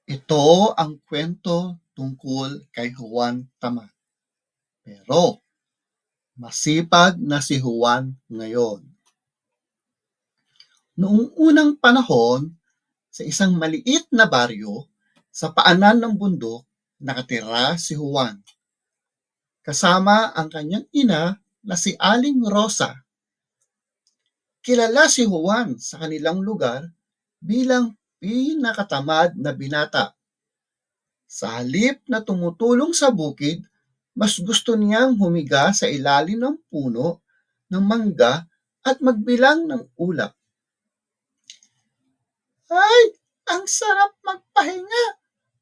Ito ang kwento tungkol kay Juan Tamad. Pero masipag na si Juan ngayon. Noong unang panahon, sa isang maliit na baryo, sa paanan ng bundok, nakatira si Juan. Kasama ang kanyang ina na si Aling Rosa. Kilala si Juan sa kanilang lugar bilang pinakatamad na binata. Sa halip na tumutulong sa bukid, mas gusto niyang humiga sa ilalim ng puno ng mangga at magbilang ng ulap. Ay, ang sarap magpahinga.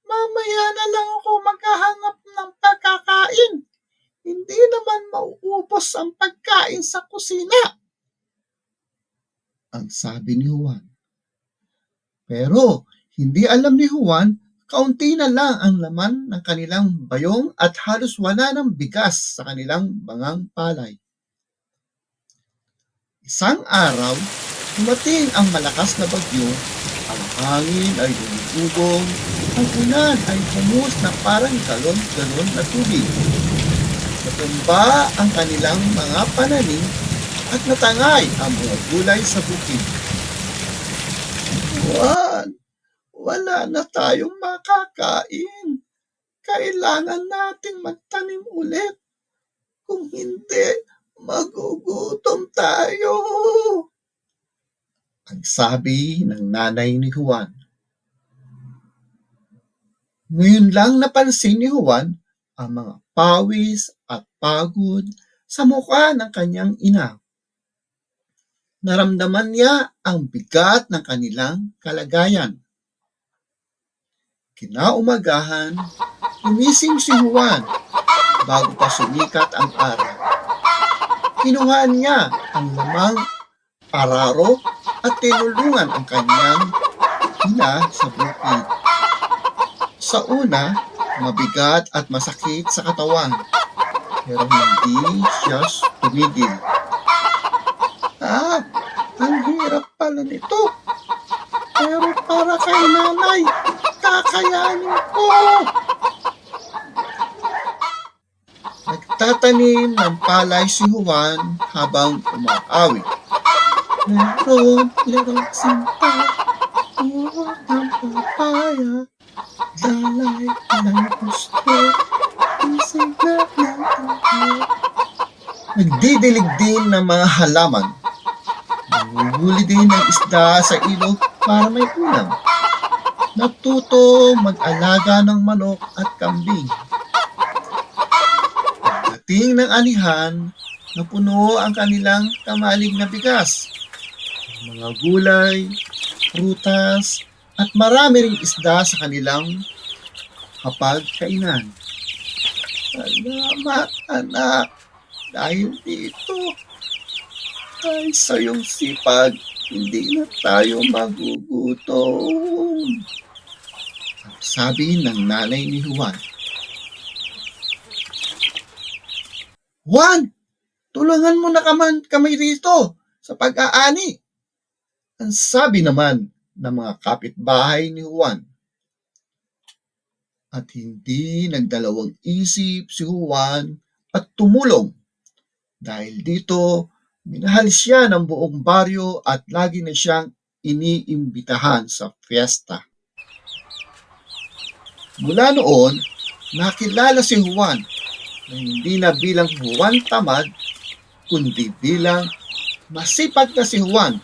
Mamaya na lang ako maghahanap ng pagkakain. Hindi naman mauubos ang pagkain sa kusina, ang sabi ni Juan. Pero hindi alam ni Juan, kaunti na lang ang laman ng kanilang bayong at halos wala ng bigas sa kanilang bangang palay. Isang araw, dumating ang malakas na bagyo, ang hangin ay umugong, ang ulan ay humus na parang galon-galon na tubig. Natumba ang kanilang mga pananim at natangay ang mga gulay sa bukid. Juan, wala na tayong makakain. Kailangan nating magtanim ulit. Kung hindi, magugutom tayo, ang sabi ng nanay ni Juan. Ngayon lang napansin ni Juan ang mga pawis at pagod sa mukha ng kanyang ina. Naramdaman niya ang bigat ng kanilang kalagayan. Kinaumagahan, gumising si Juan bago pa sumikat ang araw. Kinuha niya ang lamang araro at tinulungan ang kanyang ina sa bukid. Sa una, mabigat at masakit sa katawan, pero hindi siya tumigil. Ang hirap pala nito. Pero para kay nanay, kakayanin ko. Nagtatanim ng palay si Juan habang umaawit. Meron sinta, uwak ng papaya, dalay ng gusto, isigla ng tayo. Nagdidilig din ng mga halaman. Nanguhuli din ng isda sa ilog para may ulam. Natuto mag-alaga ng manok at kambing. Pagdating ng anihan, napuno ang kanilang kamalig na bigas, mga gulay, prutas, at marami ring isda sa kanilang hapagkainan. Salamat, anak, dahil dito ay sa iyong sipag, hindi na tayo magugutom, ang sabi ng nanay ni Juan. Juan, tulungan mo na kami rito sa pag-aani, ang sabi naman ng mga kapitbahay ni Juan. At hindi nagdalawang isip si Juan at tumulong. Dahil dito, minahal siya ng buong baryo at lagi na siyang iniimbitahan sa fiesta. Mula noon, nakilala si Juan na hindi na bilang Juan Tamad, kundi bilang masipag na si Juan.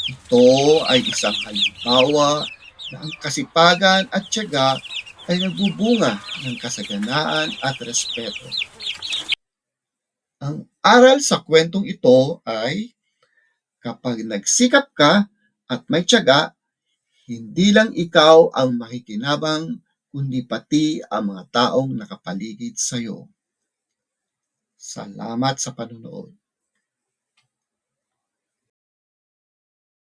Ito ay isang halimbawa na ang kasipagan at tiyaga ay nagbubunga ng kasaganaan at respeto. Ang aral sa kwentong ito ay, kapag nagsikap ka at may tiyaga, hindi lang ikaw ang makikinabang, kundi pati ang mga taong nakapaligid sa iyo. Salamat sa panonood.